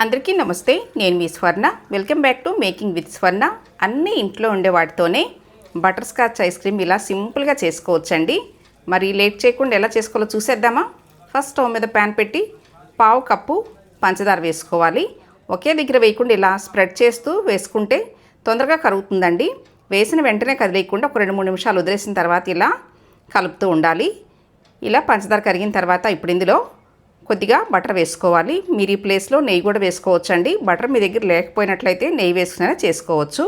అందరికీ నమస్తే. నేను మీ స్వర్ణ. Welcome back to making with స్వర్ణ. అన్ని ఇంట్లో ఉండే వాటితోనే బటర్ స్కాచ్ ఐస్ క్రీమ్ ఇలా సింపుల్గా చేసుకోవచ్చండి. మరి లేట్ చేయకుండా ఎలా చేసుకోవాలో చూసేద్దామా? ఫస్ట్ స్టవ్ మీద ప్యాన్ పెట్టి పావు కప్పు పంచదార వేసుకోవాలి. ఒకే దగ్గర వేయకుండా ఇలా స్ప్రెడ్ చేస్తూ వేసుకుంటే తొందరగా కరుగుతుందండి. వేసిన వెంటనే కదిలేయకుండా ఒక 2-3 నిమిషాలు వదిలేసిన తర్వాత ఇలా కలుపుతూ ఉండాలి. ఇలా పంచదార కరిగిన తర్వాత ఇప్పుడు ఇందులో కొద్దిగా బటర్ వేసుకోవాలి. మీరు ఈ ప్లేస్లో నెయ్యి కూడా వేసుకోవచ్చండి. బటర్ మీ దగ్గర లేకపోయినట్లయితే నెయ్యి వేసుకునే చేసుకోవచ్చు.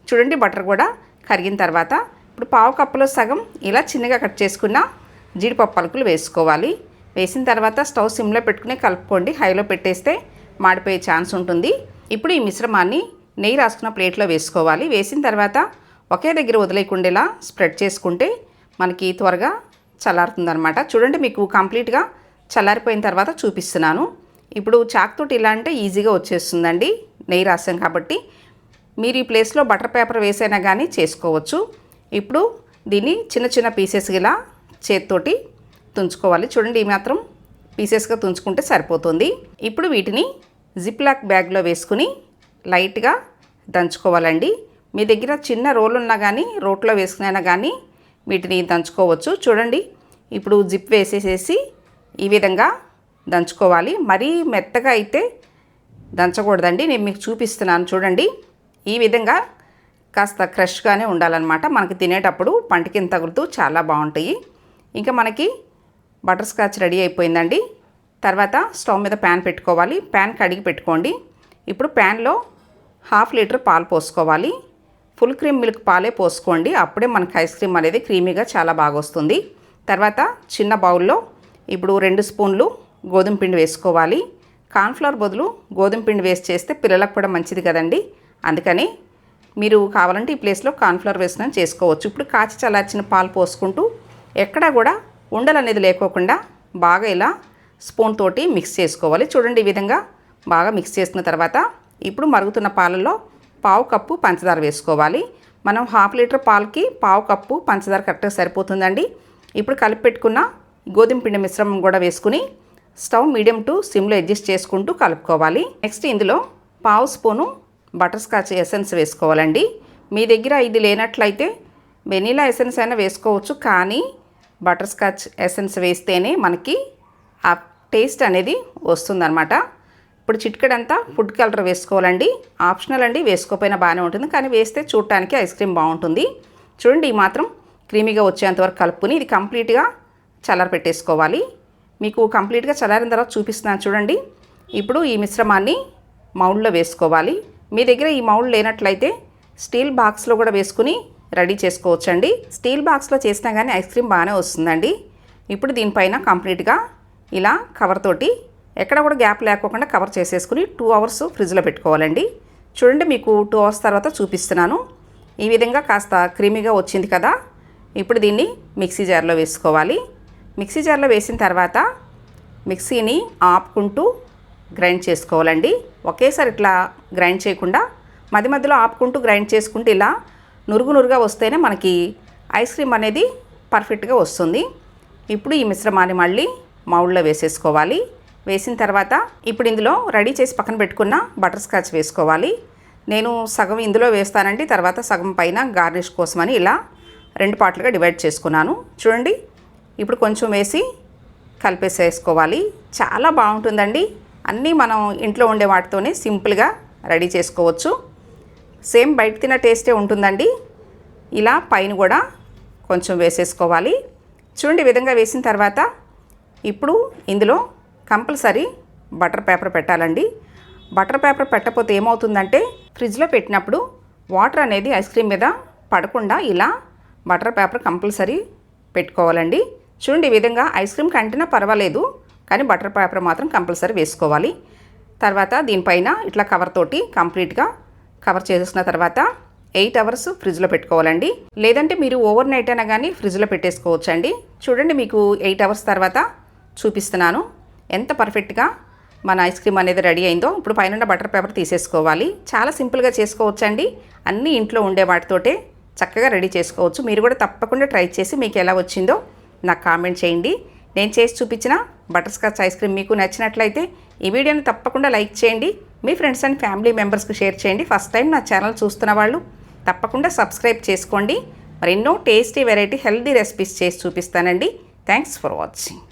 చూడండి, బటర్ కూడా కరిగిన తర్వాత ఇప్పుడు పావు కప్పులో సగం ఇలా చిన్నగా కట్ చేసుకున్న జీడిపప్పు పలుకులు వేసుకోవాలి. వేసిన తర్వాత స్టవ్ సిమ్లో పెట్టుకుని కలుపుకోండి. హైలో పెట్టేస్తే మాడిపోయే ఛాన్స్ ఉంటుంది. ఇప్పుడు ఈ మిశ్రమాన్ని నెయ్యి రాసుకున్న ప్లేట్లో వేసుకోవాలి. వేసిన తర్వాత ఒకే దగ్గర వదిలేయకుండా ఇలా స్ప్రెడ్ చేసుకుంటే మనకి త్వరగా చల్లారుతుందనమాట. చూడండి, మీకు కంప్లీట్గా చల్లారిపోయిన తర్వాత చూపిస్తున్నాను. ఇప్పుడు చాక్తోటి ఇలా అంటే ఈజీగా వచ్చేస్తుందండి, నెయ్యి రాసాం కాబట్టి. మీరు ఈ ప్లేస్లో బటర్ పేపర్ వేసైనా కానీ చేసుకోవచ్చు. ఇప్పుడు దీన్ని చిన్న చిన్న పీసెస్ ఇలా చేతితోటి తుంచుకోవాలి. చూడండి, ఈ మాత్రం పీసెస్గా తుంచుకుంటే సరిపోతుంది. ఇప్పుడు వీటిని జిప్ లాక్ బ్యాగ్లో వేసుకుని లైట్గా దంచుకోవాలండి. మీ దగ్గర చిన్న రోల్ ఉన్నా కానీ రోట్లో వేసుకునైనా కానీ వీటిని దంచుకోవచ్చు. చూడండి, ఇప్పుడు జిప్ వేసేసేసి ఈ విధంగా దంచుకోవాలి. మరీ మెత్తగా అయితే దంచకూడదండి. నేను మీకు చూపిస్తున్నాను చూడండి. ఈ విధంగా కాస్త క్రష్గానే ఉండాలన్నమాట. మనకి తినేటప్పుడు పంటికి తగులుతూ చాలా బాగుంటాయి. ఇంకా మనకి బటర్ స్కాచ్ రెడీ అయిపోయిందండి. తర్వాత స్టవ్ మీద ప్యాన్ పెట్టుకోవాలి. ప్యాన్ కడిగి పెట్టుకోండి. ఇప్పుడు ప్యాన్లో 1/2 లీటర్ పాలు పోసుకోవాలి. ఫుల్ క్రీమ్ మిల్క్ పాలే పోసుకోండి. అప్పుడే మనకి ఐస్ క్రీమ్ అనేది క్రీమీగా చాలా బాగా వస్తుంది. తర్వాత చిన్న బౌల్లో ఇప్పుడు 2 స్పూన్లు గోధుమ పిండి వేసుకోవాలి. కార్న్ఫ్లవర్ బదులు గోధుమ పిండి వేసి చేస్తే పిల్లలకు కూడా మంచిది కదండి. అందుకని మీరు కావాలంటే ఈ ప్లేస్లో కార్న్ఫ్లవర్ వేసుకొని చేసుకోవచ్చు. ఇప్పుడు కాచి చల్లార్చిన పాలు పోసుకుంటూ ఎక్కడా కూడా ఉండలు అనేది లేకోకుండా బాగా ఇలా స్పూన్ తోటి మిక్స్ చేసుకోవాలి. చూడండి, ఈ విధంగా బాగా మిక్స్ చేసుకున్న తర్వాత ఇప్పుడు మరుగుతున్న పాలల్లో పావు కప్పు పంచదార వేసుకోవాలి. మనం 1/2 లీటర్ పాలకి పావు కప్పు పంచదార కరెక్ట్గా సరిపోతుందండి. ఇప్పుడు కలిపి పెట్టుకున్న గోధుమ పిండి మిశ్రమం కూడా వేసుకుని స్టవ్ మీడియం టు సిమ్లో అడ్జస్ట్ చేసుకుంటూ కలుపుకోవాలి. నెక్స్ట్ ఇందులో పావు స్పూను బటర్ స్కాచ్ ఎసెన్స్ వేసుకోవాలండి. మీ దగ్గర ఇది లేనట్లయితే వెనీలా ఎసెన్స్ అయినా వేసుకోవచ్చు. కానీ బటర్ స్కాచ్ ఎసెన్స్ వేస్తేనే మనకి ఆ టేస్ట్ అనేది వస్తుందన్నమాట. ఇప్పుడు చిటికెడంతా ఫుడ్ కలర్ వేసుకోవాలండి. ఆప్షనల్ అండి, వేసుకోకపోయినా బాగానే ఉంటుంది. కానీ వేస్తే చూడటానికి ఐస్ క్రీమ్ బాగుంటుంది. చూడండి, ఈ మాత్రం క్రీమీగా వచ్చేంతవరకు కలుపుకొని ఇది కంప్లీట్గా చల్లారి పెట్టేసుకోవాలి. మీకు కంప్లీట్గా చల్లారిన తర్వాత చూపిస్తున్నాను చూడండి. ఇప్పుడు ఈ మిశ్రమాన్ని మౌల్డ్లో వేసుకోవాలి. మీ దగ్గర ఈ మౌల్డ్ లేనట్లయితే స్టీల్ బాక్స్లో కూడా వేసుకుని రెడీ చేసుకోవచ్చండి. స్టీల్ బాక్స్లో చేసినా కానీ ఐస్ క్రీమ్ బాగానే వస్తుందండి. ఇప్పుడు దీనిపైన కంప్లీట్గా ఇలా కవర్ తోటి ఎక్కడ కూడా గ్యాప్ లేకోకుండా కవర్ చేసేసుకుని 2 అవర్స్ ఫ్రిడ్జ్లో పెట్టుకోవాలండి. చూడండి, మీకు 2 అవర్స్ తర్వాత చూపిస్తున్నాను. ఈ విధంగా కాస్త క్రీమీగా వచ్చింది కదా. ఇప్పుడు దీన్ని మిక్సీ జార్లో వేసుకోవాలి. మిక్సీ జార్లో వేసిన తర్వాత మిక్సీని ఆపుకుంటూ గ్రైండ్ చేసుకోవాలండి. ఒకేసారి ఇట్లా గ్రైండ్ చేయకుండా మధ్య మధ్యలో ఆపుకుంటూ గ్రైండ్ చేసుకుంటూ ఇలా నురుగా వస్తేనే మనకి ఐస్ క్రీమ్ అనేది పర్ఫెక్ట్గా వస్తుంది. ఇప్పుడు ఈ మిశ్రమాన్ని మళ్ళీ మౌల్డ్లో వేసేసుకోవాలి. వేసిన తర్వాత ఇప్పుడు ఇందులో రెడీ చేసి పక్కన పెట్టుకున్న బటర్ స్కాచ్ వేసుకోవాలి. నేను సగం ఇందులో వేస్తానండి. తర్వాత సగం పైన గార్నిష్ కోసమని ఇలా 2 పార్ట్లుగా డివైడ్ చేసుకున్నాను. చూడండి, ఇప్పుడు కొంచెం వేసి కలిపేసేసుకోవాలి. చాలా బాగుంటుందండి. అన్నీ మనం ఇంట్లో ఉండే వాటితోనే సింపుల్గా రెడీ చేసుకోవచ్చు. సేమ్ బయట తిన్న టేస్టే ఉంటుందండి. ఇలా పైన కూడా కొంచెం వేసేసుకోవాలి. చూడండి, ఈ విధంగా వేసిన తర్వాత ఇప్పుడు ఇందులో కంపల్సరీ బటర్ పేపర్ పెట్టాలండి. బటర్ పేపర్ పెట్టకపోతే ఏమవుతుందంటే ఫ్రిడ్జ్లో పెట్టినప్పుడు వాటర్ అనేది ఐస్ క్రీమ్ మీద పడకుండా ఇలా బటర్ పేపర్ కంపల్సరీ పెట్టుకోవాలండి. చూడండి, ఈ విధంగా ఐస్ క్రీమ్ కంటేనా పర్వాలేదు, కానీ బటర్ పేపర్ మాత్రం కంపల్సరీ వేసుకోవాలి. తర్వాత దీనిపైన ఇట్లా కవర్ తోటి కంప్లీట్గా కవర్ చేసేసిన తర్వాత 8 అవర్స్ ఫ్రిడ్జ్లో పెట్టుకోవాలండి. లేదంటే మీరు ఓవర్ నైట్ అయినా కానీ ఫ్రిడ్జ్లో పెట్టేసుకోవచ్చండి. చూడండి, మీకు 8 అవర్స్ తర్వాత చూపిస్తున్నాను ఎంత పర్ఫెక్ట్గా మన ఐస్ క్రీమ్ అనేది రెడీ అయిందో. ఇప్పుడు పైన బటర్ పేపర్ తీసేసుకోవాలి. చాలా సింపుల్గా చేసుకోవచ్చండి. అన్నీ ఇంట్లో ఉండే వాటితోటే చక్కగా రెడీ చేసుకోవచ్చు. మీరు కూడా తప్పకుండా ట్రై చేసి మీకు ఎలా వచ్చిందో నాకు కామెంట్ చేయండి. నేను చేసి చూపించిన బటర్ స్కాచ్ ఐస్ క్రీమ్ మీకు నచ్చినట్లయితే ఈ వీడియోని తప్పకుండా లైక్ చేయండి. మీ ఫ్రెండ్స్ అండ్ ఫ్యామిలీ మెంబర్స్కి షేర్ చేయండి. ఫస్ట్ టైం నా ఛానల్ చూస్తున్న వాళ్ళు తప్పకుండా సబ్స్క్రైబ్ చేసుకోండి. మరెన్నో టేస్టీ వెరైటీ హెల్దీ రెసిపీస్ చేసి చూపిస్తానండి. Thanks for watching.